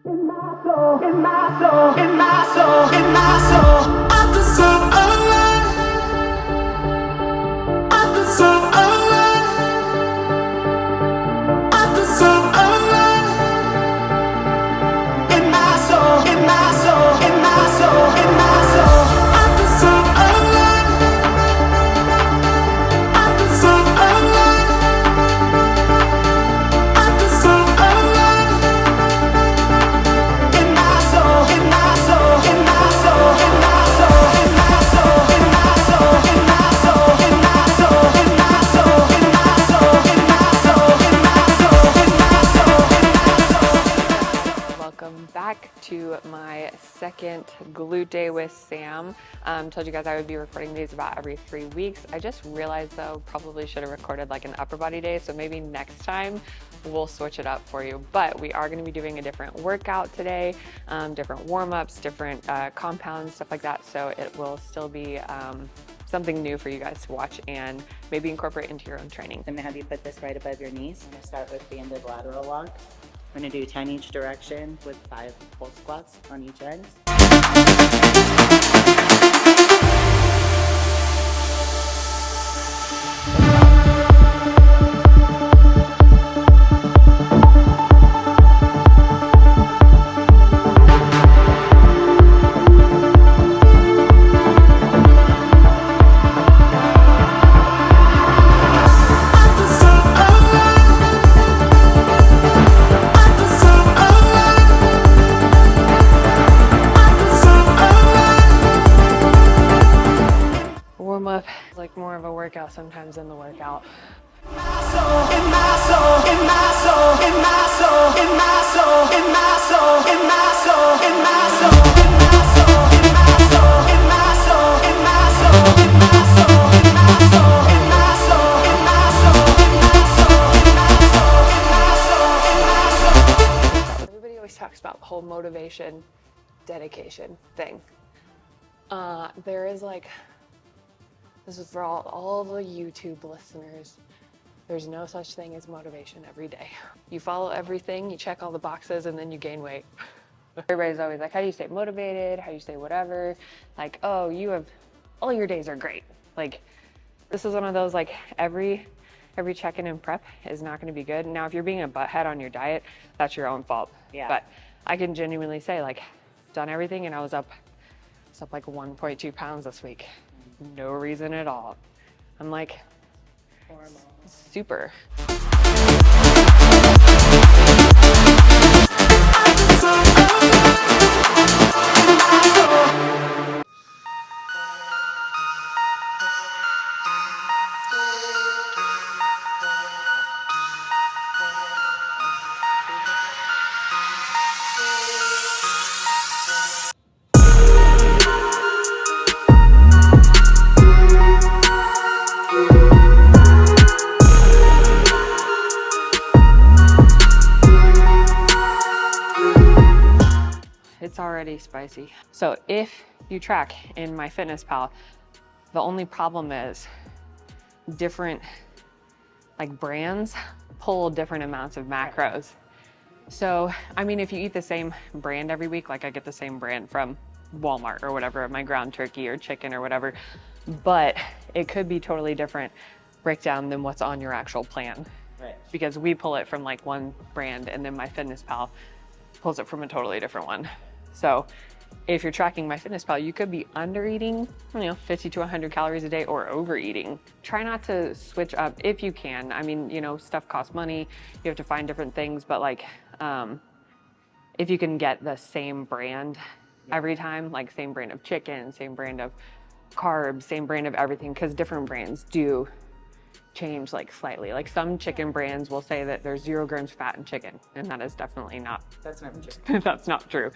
In my soul, in my soul, in my soul, in my soul, I feel so alive. I feel so alive. I feel so alive. In my soul, in my soul, in my soul, in my soul, I feel so alive. I feel so alive. I feel so alive. In my soul, in my soul, in my soul, in my soul, in my soul, in my soul, in my soul, in my soul, in my soul, in my soul, in my soul, in my soul, in my soul, in my soul. Welcome back to my second glute day with Sam. Told you guys I would be recording these about every 3 weeks. I just realized though, probably should have recorded like an upper body day. So maybe next time we'll switch it up for you. But we are gonna be doing a different workout today, different warm-ups, different compounds, stuff like that. So it will still be something new for you guys to watch and maybe incorporate into your own training. I'm gonna have you put this right above your knees. I'm gonna start with banded lateral walks. I'm gonna do 10 each direction with 5 full squats on each end. Warm up is like more of a workout sometimes than the workout. In my soul, in my soul, in my soul, in my soul, in my soul, in my soul, in my soul, in my soul, in my soul, in my soul, in my soul, in my soul, in my soul, in my soul, in my soul, in my soul, in my soul, in my soul, in my soul. Everybody always talks about the whole motivation, dedication thing. There is like, this is for all the YouTube listeners. There's no such thing as motivation every day. You follow everything, you check all the boxes, and then you gain weight. Everybody's always like, how do you stay motivated? How do you stay whatever? Like, oh, all your days are great. Like, this is one of those, like, every check-in and prep is not gonna be good. Now, if you're being a butthead on your diet, that's your own fault. Yeah. But I can genuinely say, like, done everything, and I was up like 1.2 pounds this week. No reason at all. I'm like, super. It's already spicy. So if you track in MyFitnessPal, the only problem is different like brands pull different amounts of macros. So, I mean, if you eat the same brand every week, like I get the same brand from Walmart or whatever, my ground turkey or chicken or whatever, but it could be totally different breakdown than what's on your actual plan. Right. Because we pull it from like one brand and then MyFitnessPal pulls it from a totally different one. So if you're tracking MyFitnessPal, you could be under eating, 50 to 100 calories a day or overeating. Try not to switch up if you can. I mean, stuff costs money. You have to find different things, but like, if you can get the same brand every time, like same brand of chicken, same brand of carbs, same brand of everything, because different brands do change like slightly. Like some chicken brands will say that there's 0 grams fat in chicken, and that is definitely not. That's not true. That's not true.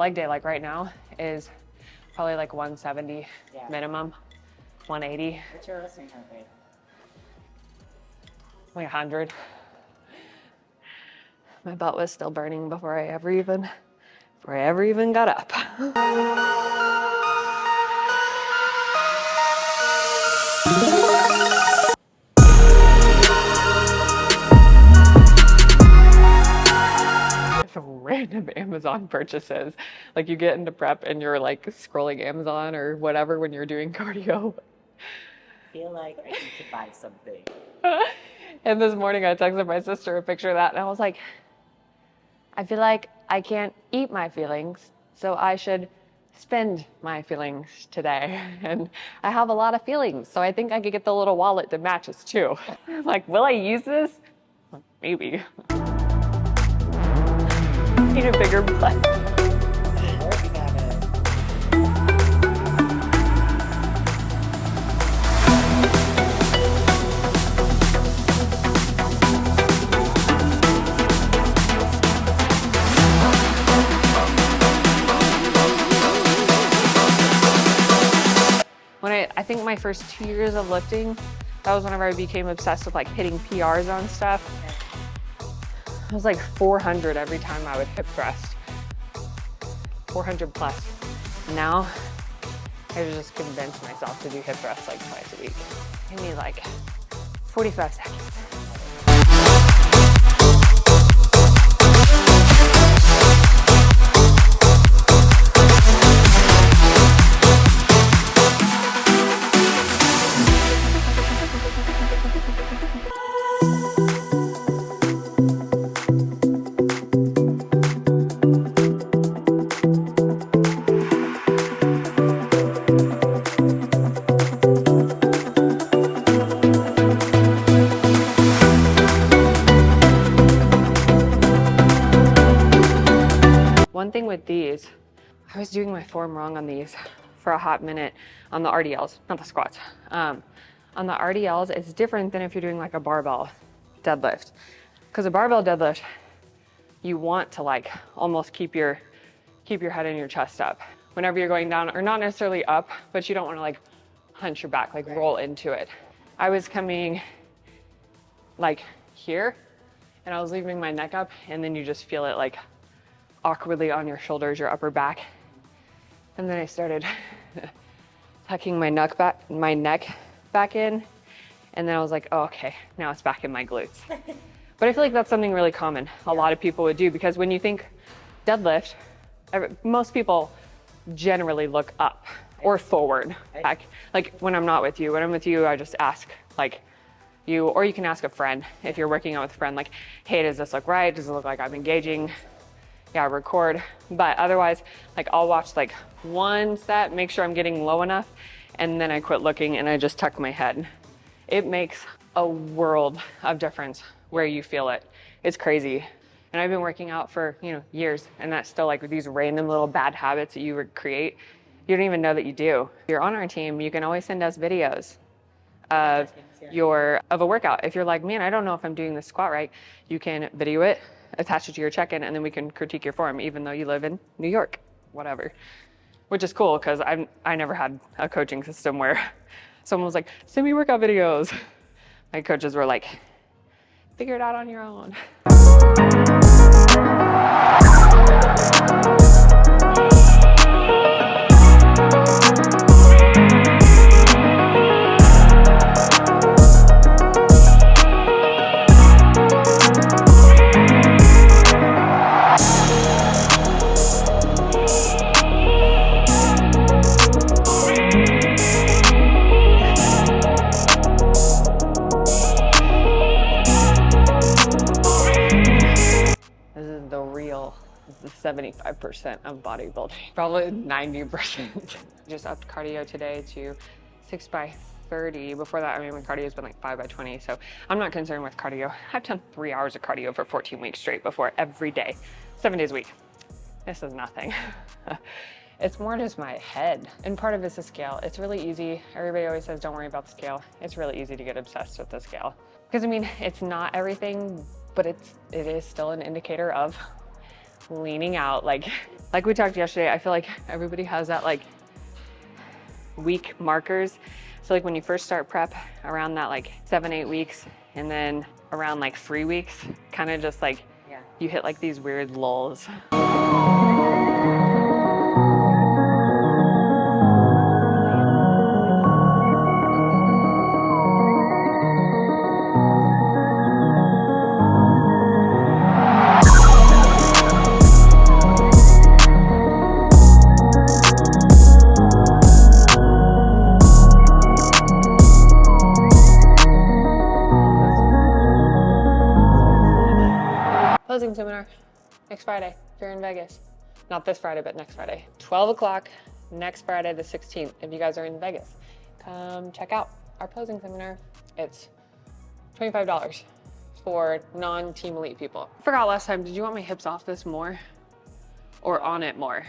leg day, like right now, is probably like 170 Yeah. minimum, 180, What's your resting heart rate? like 100. My butt was still burning before I ever even got up. Random Amazon purchases. Like you get into prep and you're like scrolling Amazon or whatever when you're doing cardio. I feel like I need to buy something. And this morning I texted my sister a picture of that and I was like, I feel like I can't eat my feelings, so I should spend my feelings today. And I have a lot of feelings, so I think I could get the little wallet that matches too. Like, will I use this? Maybe. Need a bigger butt. Working on it. When I think my first 2 years of lifting, that was whenever I became obsessed with like hitting PRs on stuff. It was like 400 every time I would hip thrust. 400 plus. Now, I just convinced myself to do hip thrusts like twice a week. Give me like 45 seconds. One thing with these, I was doing my form wrong on these for a hot minute on the RDLs, not the squats. On the RDLs, it's different than if you're doing like a barbell deadlift. Because a barbell deadlift, you want to like almost keep your head and your chest up whenever you're going down, or not necessarily up, but you don't want to like hunch your back, like roll into it. I was coming like here and I was leaving my neck up, and then you just feel it like awkwardly on your shoulders, your upper back. And then I started tucking my neck back in. And then I was like, oh, okay, now it's back in my glutes. But I feel like that's something really common. A lot of people would do, because when you think deadlift, most people generally look up or forward. Like when I'm not with you, when I'm with you, I just ask like you, or you can ask a friend if you're working out with a friend, like, hey, does this look right? Does it look like I'm engaging? Yeah, record. But otherwise, like I'll watch like one set, make sure I'm getting low enough, and then I quit looking and I just tuck my head. It makes a world of difference where you feel it. It's crazy. And I've been working out for, years, and that's still like these random little bad habits that you create. You don't even know that you do. If you're on our team, you can always send us videos of a workout. If you're like, man, I don't know if I'm doing this squat right, you can video it, attach it to your check-in, and then we can critique your form, even though you live in New York, whatever. Which is cool, because I never had a coaching system where someone was like, send me workout videos. My coaches were like, figure it out on your own. The 75% of bodybuilding, probably 90%. Just upped cardio today to 6 by 30. Before that, my cardio has been like 5 by 20. So I'm not concerned with cardio. I've done 3 hours of cardio for 14 weeks straight before, every day, 7 days a week. This is nothing. It's more just my head. And part of it's the scale. It's really easy. Everybody always says, don't worry about the scale. It's really easy to get obsessed with the scale. Because it's not everything, but it is still an indicator of leaning out. Like Like we talked yesterday, I feel like everybody has that like week markers. So like when you first start prep around that like 7-8 weeks, and then around like 3 weeks, kind of just like you hit like these weird lulls. Closing seminar next Friday if you're in Vegas. Not this Friday, but next Friday. 12 o'clock next Friday, the 16th. If you guys are in Vegas, come check out our posing seminar. It's $25 for non-team elite people. Forgot last time, did you want my hips off this more or on it more?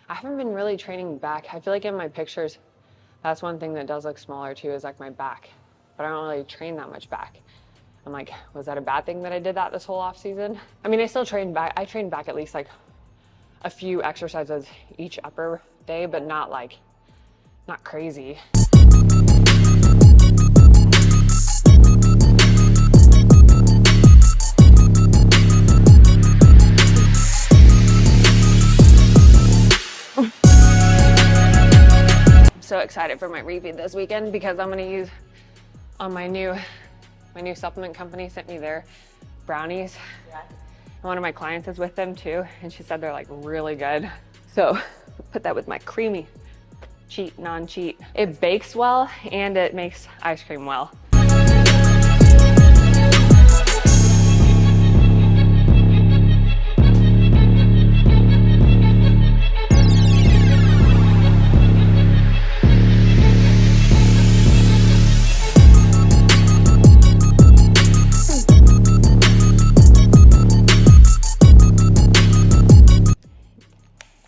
I haven't been really training back. I feel like in my pictures, that's one thing that does look smaller too, is like my back. But I don't really train that much back. I'm like, was that a bad thing that I did that this whole off season? I mean, I still train back. I train back at least like a few exercises each upper day, but not crazy. So excited for my refeed this weekend because I'm gonna use on my new supplement company sent me their brownies. Yeah. One of my clients is with them too, and she said they're like really good. So put that with my creamy cheat, non-cheat. It bakes well and it makes ice cream well.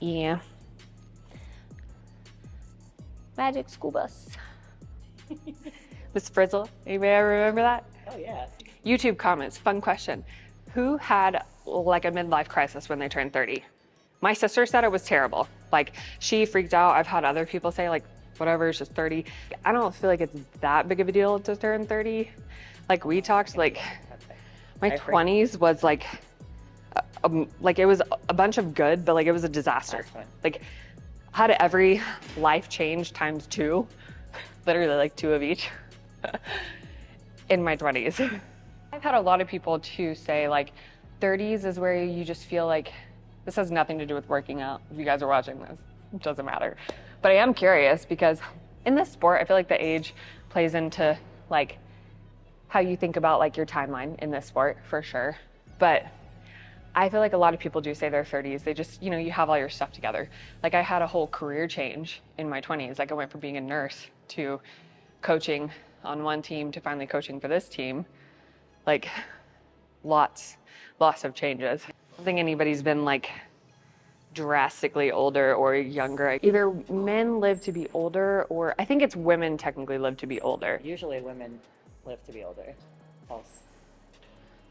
Yeah. Magic school bus. Miss Frizzle, anybody ever remember that? Oh yeah. YouTube comments, fun question. Who had like a midlife crisis when they turned 30? My sister said it was terrible. Like she freaked out. I've had other people say like, whatever, it's just 30. I don't feel like it's that big of a deal to turn 30. Like we talked, like my 20s was like it was a bunch of good, but like it was a disaster. Like had every life change times 2, literally like 2 of each in my 20s. I've had a lot of people too say like 30s is where you just feel like, this has nothing to do with working out. If you guys are watching this, it doesn't matter. But I am curious because in this sport, I feel like the age plays into like how you think about like your timeline in this sport for sure. But I feel like a lot of people do say their 30s, they just, you know, you have all your stuff together. Like I had a whole career change in my 20s. Like I went from being a nurse to coaching on one team to finally coaching for this team. Like lots of changes. I don't think anybody's been like drastically older or younger. Either men live to be older, or I think it's women technically live to be older. Usually women live to be older. False.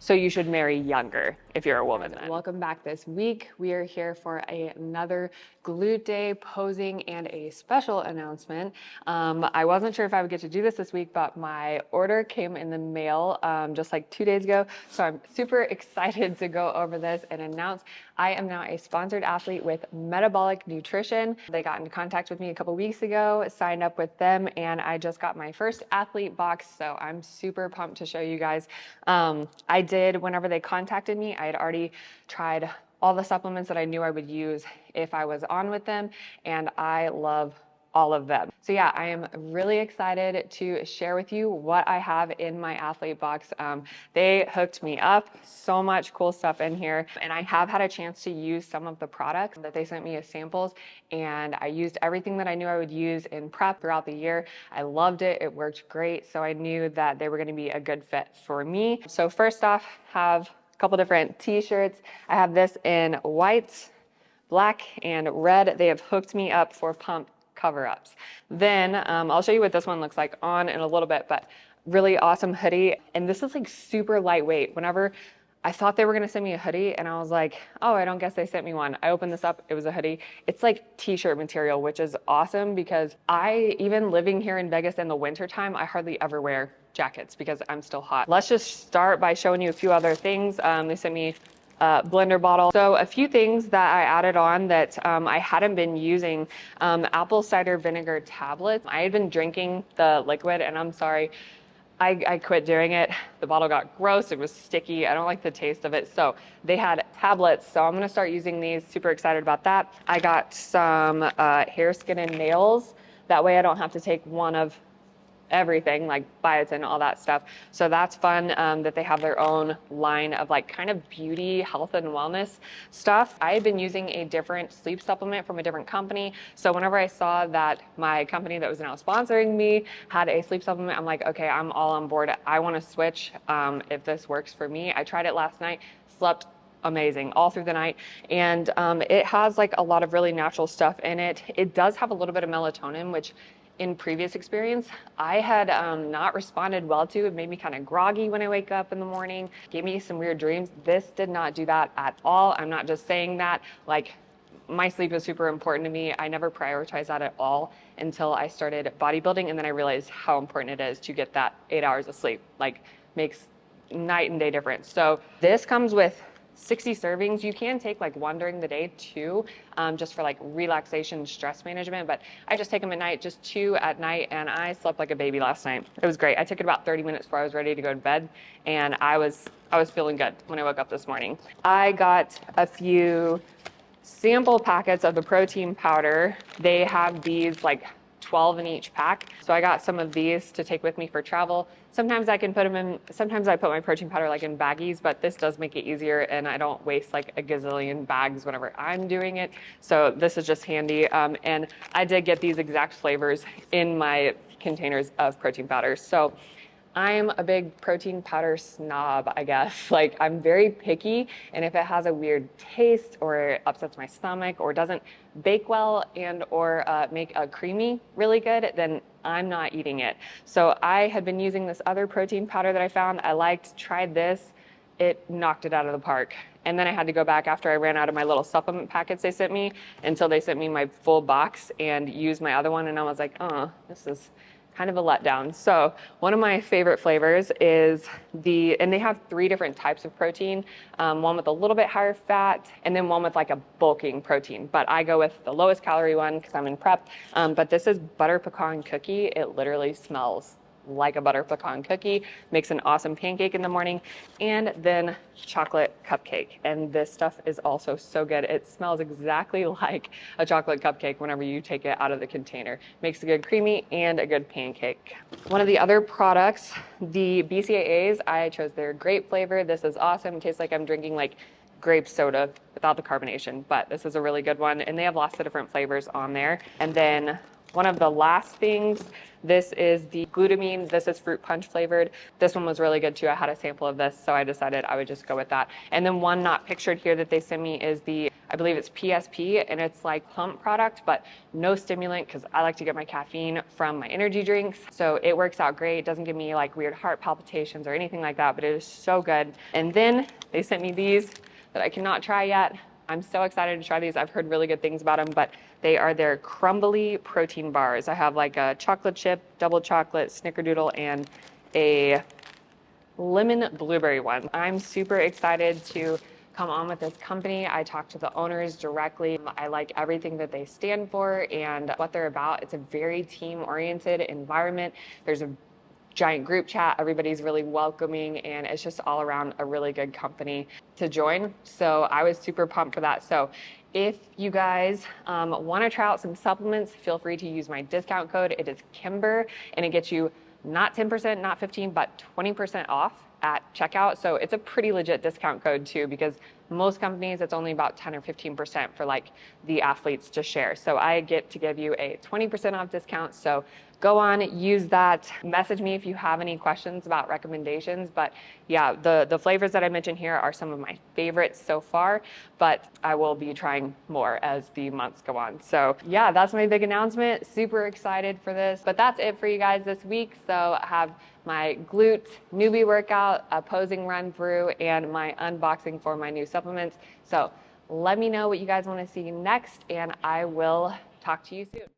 So you should marry younger if you're a woman then. Welcome back this week. We are here for another glute day posing and a special announcement. I wasn't sure if I would get to do this week, but my order came in the mail just like 2 days ago. So I'm super excited to go over this and announce I am now a sponsored athlete with Metabolic Nutrition. They got into contact with me a couple weeks ago, signed up with them, and I just got my first athlete box. So I'm super pumped to show you guys. I did, whenever they contacted me, I had already tried all the supplements that I knew I would use if I was on with them, and I love all of them. So yeah, I am really excited to share with you what I have in my athlete box. They hooked me up, so much cool stuff in here. And I have had a chance to use some of the products that they sent me as samples. And I used everything that I knew I would use in prep throughout the year. I loved it, it worked great. So I knew that they were gonna be a good fit for me. So first off, have a couple different t-shirts. I have this in white, black, and red. They have hooked me up for pump cover-ups. Then I'll show you what this one looks like on in a little bit, but really awesome hoodie. And this is like super lightweight. Whenever I thought they were gonna send me a hoodie and I was like, oh, I don't guess they sent me one. I opened this up, it was a hoodie. It's like t-shirt material, which is awesome because even living here in Vegas in the wintertime, I hardly ever wear jackets because I'm still hot. Let's just start by showing you a few other things. They sent me blender bottle. So a few things that I added on that I hadn't been using, apple cider vinegar tablets. I had been drinking the liquid and I'm sorry, I quit doing it. The bottle got gross, it was sticky. I don't like the taste of it. So they had tablets, so I'm gonna start using these. Super excited about that. I got some hair, skin, and nails. That way I don't have to take one of everything like biotin, all that stuff. So that's fun that they have their own line of like kind of beauty, health, and wellness stuff. I had been using a different sleep supplement from a different company. So whenever I saw that my company that was now sponsoring me had a sleep supplement, I'm like, okay, I'm all on board. I want to switch if this works for me. I tried it last night, slept amazing all through the night, and it has like a lot of really natural stuff in it. It does have a little bit of melatonin, which in previous experience, I had not responded well to. It made me kind of groggy when I wake up in the morning, gave me some weird dreams. This did not do that at all. I'm not just saying that, like my sleep is super important to me. I never prioritized that at all until I started bodybuilding. And then I realized how important it is to get that 8 hours of sleep, like makes night and day difference. So this comes with 60 servings. You can take like one during the day too, just for like relaxation, stress management. But I just take them at night, just 2 at night. And I slept like a baby last night. It was great. I took it about 30 minutes before I was ready to go to bed. And I was feeling good when I woke up this morning. I got a few sample packets of the protein powder. They have these like 12 in each pack. So I got some of these to take with me for travel. Sometimes I can put them in, sometimes I put my protein powder like in baggies, but this does make it easier and I don't waste like a gazillion bags whenever I'm doing it. So this is just handy. And I did get these exact flavors in my containers of protein powder. So I'm a big protein powder snob, I guess. Like I'm very picky, and if it has a weird taste or it upsets my stomach or doesn't bake well and or make a creamy really good, then I'm not eating it. So I had been using this other protein powder that I found. I liked, tried this. It knocked it out of the park. And then I had to go back after I ran out of my little supplement packets they sent me until they sent me my full box and use my other one. And I was like, oh, this is kind of a letdown. So one of my favorite flavors is and they have 3 different types of protein, one with a little bit higher fat and then one with like a bulking protein. But I go with the lowest calorie one because I'm in prep. But this is butter pecan cookie. It literally smells like a butter pecan cookie, makes an awesome pancake in the morning, and then chocolate cupcake. And this stuff is also so good. It smells exactly like a chocolate cupcake whenever you take it out of the container. Makes a good creamy and a good pancake. One of the other products, the BCAAs, I chose their grape flavor. This is awesome. It tastes like I'm drinking like grape soda without the carbonation, but this is a really good one. And they have lots of different flavors on there. And then one of the last things, this is the glutamine. This is fruit punch flavored. This one was really good too. I had a sample of this, so I decided I would just go with that. And then one not pictured here that they sent me is I believe it's PSP, and it's like pump product, but no stimulant because I like to get my caffeine from my energy drinks. So it works out great. It doesn't give me like weird heart palpitations or anything like that, but it is so good. And then they sent me these that I cannot try yet. I'm so excited to try these. I've heard really good things about them, but they are their crumbly protein bars. I have like a chocolate chip, double chocolate, snickerdoodle, and a lemon blueberry one. I'm super excited to come on with this company. I talked to the owners directly. I like everything that they stand for and what they're about. It's a very team-oriented environment. There's a giant group chat. Everybody's really welcoming, and it's just all around a really good company to join. So I was super pumped for that. So if you guys want to try out some supplements, feel free to use my discount code. It is Kimber, and it gets you not 10%, not 15, but 20% off at checkout. So it's a pretty legit discount code too, because most companies it's only about 10 or 15% for like the athletes to share. So I get to give you a 20% off discount. So go on, use that. Message me if you have any questions about recommendations. But yeah, the flavors that I mentioned here are some of my favorites so far, but I will be trying more as the months go on. So yeah, that's my big announcement. Super excited for this. But that's it for you guys this week. So I have my glute nubi workout, a posing run through, and my unboxing for my new supplements. So let me know what you guys want to see next, and I will talk to you soon.